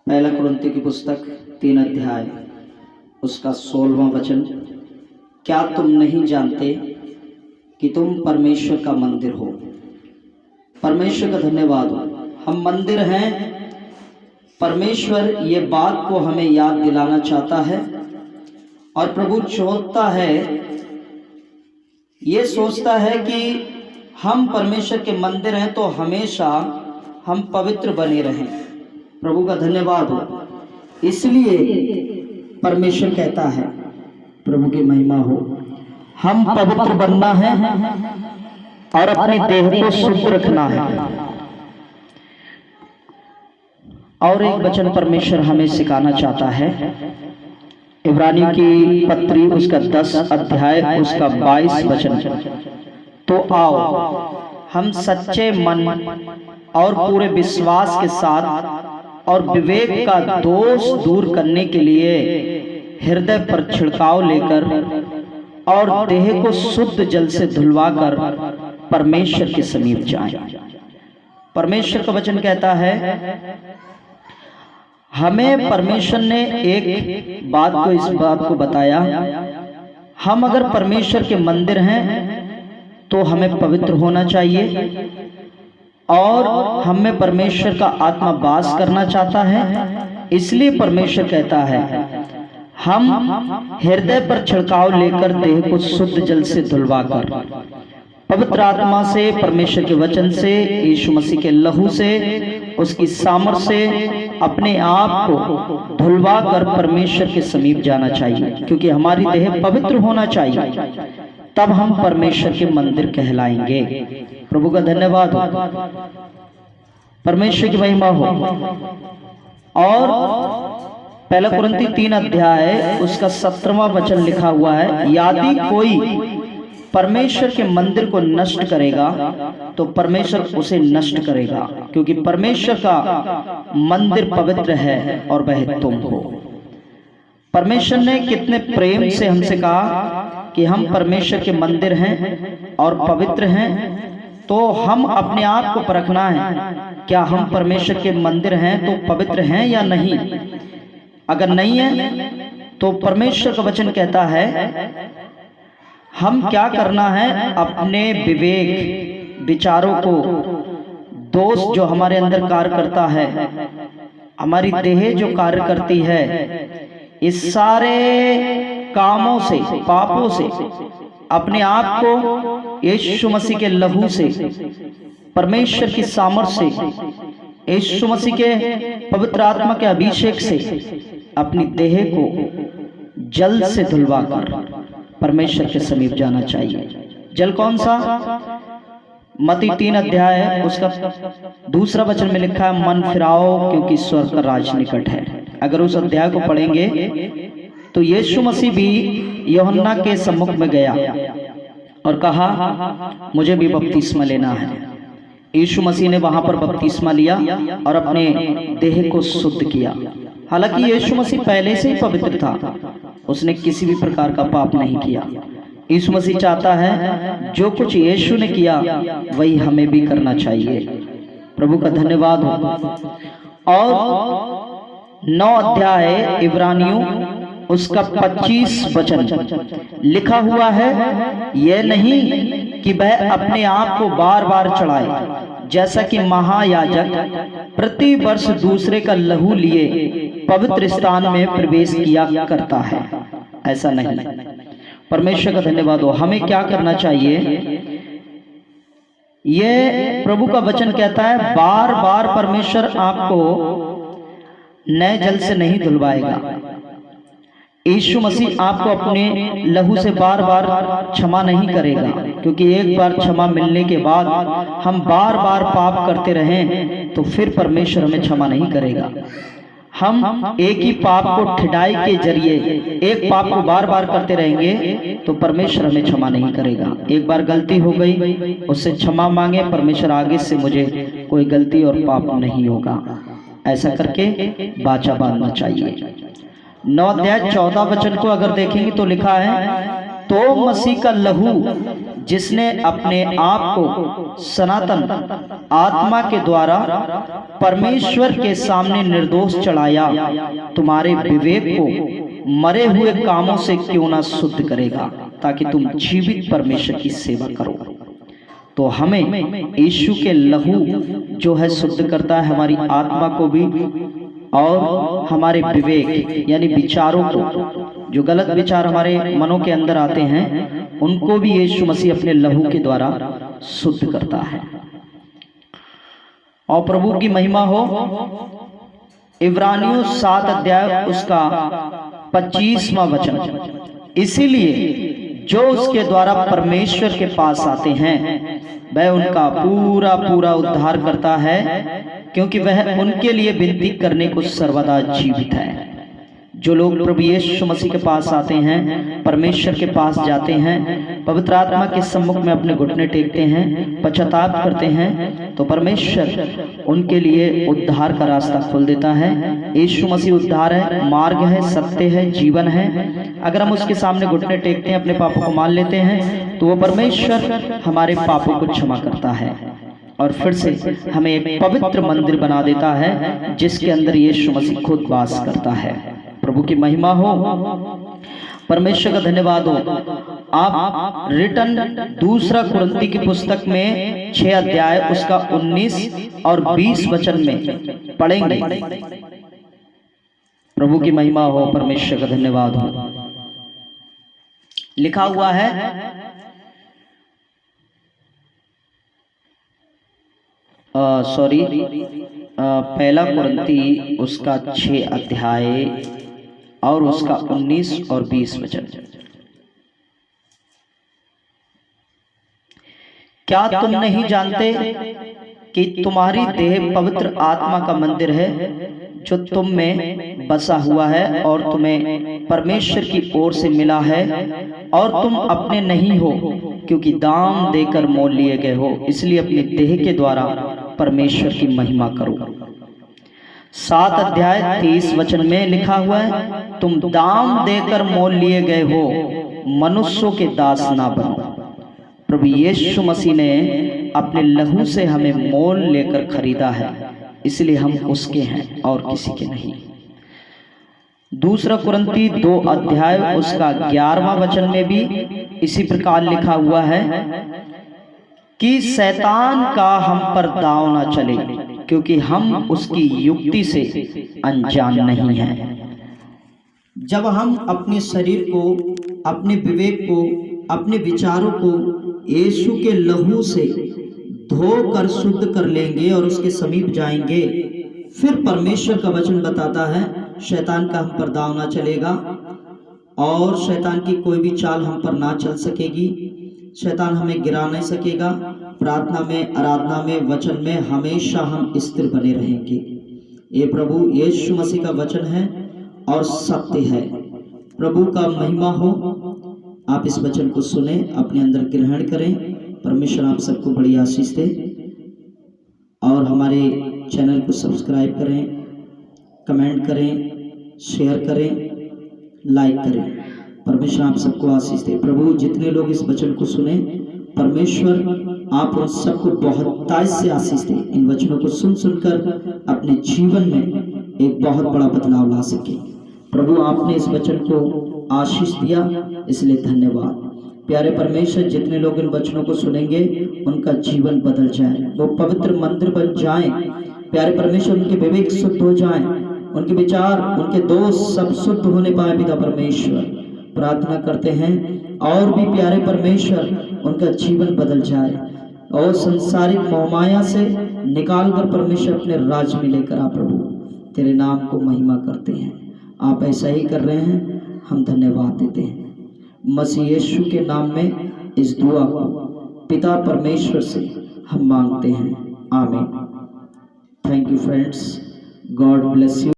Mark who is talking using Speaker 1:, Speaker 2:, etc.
Speaker 1: पहला कुरिन्ती की पुस्तक 3 अध्याय उसका 16वां वचन। क्या तुम नहीं जानते कि तुम परमेश्वर का मंदिर हो? परमेश्वर का धन्यवाद हो, हम मंदिर हैं। परमेश्वर ये बात को हमें याद दिलाना चाहता है और प्रभु चाहता है, ये सोचता है कि हम परमेश्वर के मंदिर हैं तो हमेशा हम पवित्र बने रहें। प्रभु का धन्यवाद हो। इसलिए परमेश्वर कहता है, प्रभु की महिमा हो, हम पवित्र बनना है और अपने देह को शुद्ध रखना है। और एक वचन परमेश्वर हमें सिखाना चाहता है, इब्रानियों की पत्री उसका 10 अध्याय उसका 22 वचन। तो आओ हम सच्चे मन और पूरे विश्वास के साथ और विवेक का दोष दूर करने के लिए हृदय पर छिड़काव लेकर और देह को शुद्ध जल से धुलवाकर परमेश्वर के समीप जाएं। परमेश्वर का वचन कहता है, हमें परमेश्वर ने एक इस बात को बताया, हम अगर परमेश्वर के मंदिर हैं तो हमें पवित्र होना चाहिए और हमें परमेश्वर का आत्मा वास करना चाहता है। इसलिए परमेश्वर कहता है, हम हृदय पर छिड़काव लेकर देह को शुद्ध जल से धुलवाकर पवित्र आत्मा से, परमेश्वर के वचन से, यीशु मसीह के लहू से, उसकी सामर्थ से अपने आप को धुलवा कर परमेश्वर के समीप जाना चाहिए, क्योंकि हमारी देह पवित्र होना चाहिए, तब हम परमेश्वर के मंदिर कहलाएंगे। प्रभु का धन्यवाद हो, परमेश्वर की महिमा हो। और पहला कुरिन्ती 3 अध्याय उसका 17वां वचन लिखा हुआ है, यदि कोई परमेश्वर के मंदिर को नष्ट करेगा तो परमेश्वर उसे नष्ट करेगा, क्योंकि परमेश्वर का मंदिर पवित्र है और वह तुम हो। परमेश्वर ने कितने प्रेम से हमसे कहा कि हम परमेश्वर के मंदिर हैं और पवित्र हैं। तो हम अपने आप को परखना है, क्या हम परमेश्वर के मंदिर हैं तो पवित्र हैं या नहीं। अगर नहीं है तो परमेश्वर का वचन कहता है, हम क्या करना है, अपने विवेक विचारों को, दोष जो हमारे अंदर कार्य करता है, हमारी देह जो कार्य करती है, इस सारे कामों से, पापों से अपने आप को यीशु मसीह के लहू से, परमेश्वर की सामर्थ से, यीशु मसीह के पवित्र आत्मा के अभिषेक से अपनी देह को जल से धुलवाकर परमेश्वर के समीप जाना चाहिए। जल कौन सा? मत्ती 3 अध्याय उसका 2 वचन में लिखा है, मन फिराओ क्योंकि स्वर्ग का राज निकट है। अगर उस अध्याय को पढ़ेंगे तो यीशु मसीह भी यूहन्ना के सम्मुख में गया और कहा, मुझे भी बपतिस्मा लेना है। यीशु मसीह ने वहां पर बपतिस्मा लिया और अपने देह को शुद्ध किया। हालांकि यीशु मसीह पहले से ही पवित्र था, उसने किसी भी प्रकार का पाप नहीं किया। यीशु मसीह चाहता है, जो कुछ यीशु ने किया वही हमें भी करना चाहिए। प्रभु का धन्यवाद हो। और 9 अध्याय इब्रानियों उसका 25 वचन लिखा हुआ है, यह नहीं कि वह अपने आप को बार बार चढ़ाए, जैसा कि महायाजक प्रति वर्ष दूसरे का लहू लिए पवित्र स्थान में प्रवेश किया करता है। ऐसा नहीं। परमेश्वर का धन्यवाद हो। हमें क्या करना चाहिए? ये प्रभु का वचन कहता है, बार बार परमेश्वर आपको नए जल से नहीं धुलवाएगा। यीशु मसीह आपको अपने लहू से बार बार क्षमा नहीं करेगा, क्योंकि एक बार क्षमा मिलने के बाद हम बार बार पाप करते रहें तो फिर परमेश्वर हमें क्षमा नहीं करेगा। हम एक ही पाप को ठिठाई के जरिए, एक पाप को बार बार करते रहेंगे तो परमेश्वर हमें क्षमा नहीं करेगा। एक बार गलती हो गई, उससे क्षमा मांगे, परमेश्वर आगे से मुझे कोई गलती और पाप नहीं होगा, ऐसा करके बाचा बांधना चाहिए। 9 अध्याय 14 वचन को अगर देखेंगे तो लिखा है, तो मसीह का लहू जिसने अपने आप को सनातन आत्मा के द्वारा परमेश्वर के सामने निर्दोष चढ़ाया, तुम्हारे विवेक को मरे हुए कामों से क्यों ना शुद्ध करेगा, ताकि तुम जीवित परमेश्वर की सेवा करो। तो हमें यीशु के लहू जो है शुद्ध करता है हमारी आत्मा को भी, और हमारे विवेक यानी विचारों को, जो गलत विचार हमारे मनों के अंदर आते हैं उनको भी यीशु मसीह अपने लहू के द्वारा शुद्ध करता है। और प्रभु की महिमा हो। इब्रानियों 7 अध्याय उसका 25वां वचन, इसीलिए जो उसके द्वारा परमेश्वर के पास आते हैं वह उनका पूरा पूरा उद्धार करता है, क्योंकि वह उनके लिए विनती करने को सर्वदा जीवित है। जो लोग प्रभु यीशु मसीह के पास आते हैं, परमेश्वर के पास जाते हैं, पवित्र आत्मा के सम्मुख में अपने घुटने टेकते हैं, पश्चाताप करते हैं, तो परमेश्वर उनके लिए उद्धार का रास्ता खोल देता है। यीशु मसीह उद्धार है, मार्ग है, सत्य है, जीवन है। अगर हम उसके सामने घुटने टेकते हैं, अपने पापों को मान लेते हैं, तो वो परमेश्वर हमारे पापों को क्षमा करता है और फिर से हमें एक पवित्र मंदिर बना देता है, जिसके अंदर यीशु मसीह खुद वास करता है। प्रभु की महिमा हो, परमेश्वर का धन्यवाद हो। आप रिटर्न 2 कुरिन्ती की पुस्तक में 6 अध्याय उसका 19 और 20 वचन में पढ़ेंगे। प्रभु की महिमा हो, परमेश्वर का धन्यवाद हो। लिखा हुआ है, पहला कुरिन्ती उसका 6 अध्याय और उसका 19 और 20 वचन। क्या तुम नहीं जानते कि तुम्हारी देह पवित्र आत्मा का मंदिर है, जो तुम में बसा हुआ है और तुम्हें परमेश्वर की ओर से मिला है, और तुम अपने नहीं हो, क्योंकि दाम देकर मोल लिए गए हो। इसलिए अपने देह के द्वारा परमेश्वर की महिमा करो। 7 अध्याय 23 वचन में लिखा हुआ है, तुम दाम देकर मोल लिए गए हो, मनुष्यों के दास ना बनो। प्रभु यीशु मसीह ने अपने लहू से हमें मोल लेकर खरीदा है, इसलिए हम उसके हैं और किसी के नहीं। 2 कुरिन्ती 2 अध्याय उसका 11वां वचन में भी इसी प्रकार लिखा हुआ है कि शैतान का हम पर दांव ना चले, क्योंकि हम उसकी युक्ति से अनजान नहीं हैं। जब हम अपने शरीर को, अपने विवेक को, अपने विचारों को यीशु के लहू से धोकर शुद्ध कर लेंगे और उसके समीप जाएंगे, फिर परमेश्वर का वचन बताता है शैतान का हम पर दांव ना चलेगा और शैतान की कोई भी चाल हम पर ना चल सकेगी। शैतान हमें गिरा नहीं सकेगा। प्रार्थना में, आराधना में, वचन में हमेशा हम स्थिर बने रहेंगे। ये प्रभु यीशु मसीह का वचन है और सत्य है। प्रभु का महिमा हो। आप इस वचन को सुने, अपने अंदर ग्रहण करें। परमेश्वर आप सबको बड़ी आशीष दे और हमारे चैनल को सब्सक्राइब करें, कमेंट करें, शेयर करें, लाइक करें। परमेश्वर आप सबको आशीष दे। प्रभु जितने लोग इस वचन को सुने, परमेश्वर आप उन सबको बहुत ताज से आशीष दे। इन वचनों को सुन सुनकर अपने जीवन में एक बहुत बड़ा बदलाव ला सके। प्रभु आपने इस वचन को आशीष दिया, इसलिए धन्यवाद। प्यारे परमेश्वर, जितने लोग इन वचनों को सुनेंगे उनका जीवन बदल जाए, वो पवित्र मंदिर बन जाएं। प्यारे परमेश्वर, उनके विवेक शुद्ध हो जाएं, उनके विचार, उनके दोष सब शुद्ध होने पाए। पिता परमेश्वर, प्रार्थना करते हैं और भी प्यारे परमेश्वर उनका जीवन बदल जाए और संसारिक मोहमाया से निकालकर परमेश्वर अपने राज्य में लेकर आ। प्रभु तेरे नाम को महिमा करते हैं। आप ऐसा ही कर रहे हैं, हम धन्यवाद देते हैं। मसीह यीशु के नाम में इस दुआ को पिता परमेश्वर से हम मांगते हैं, आमीन। Thank you friends, God bless you.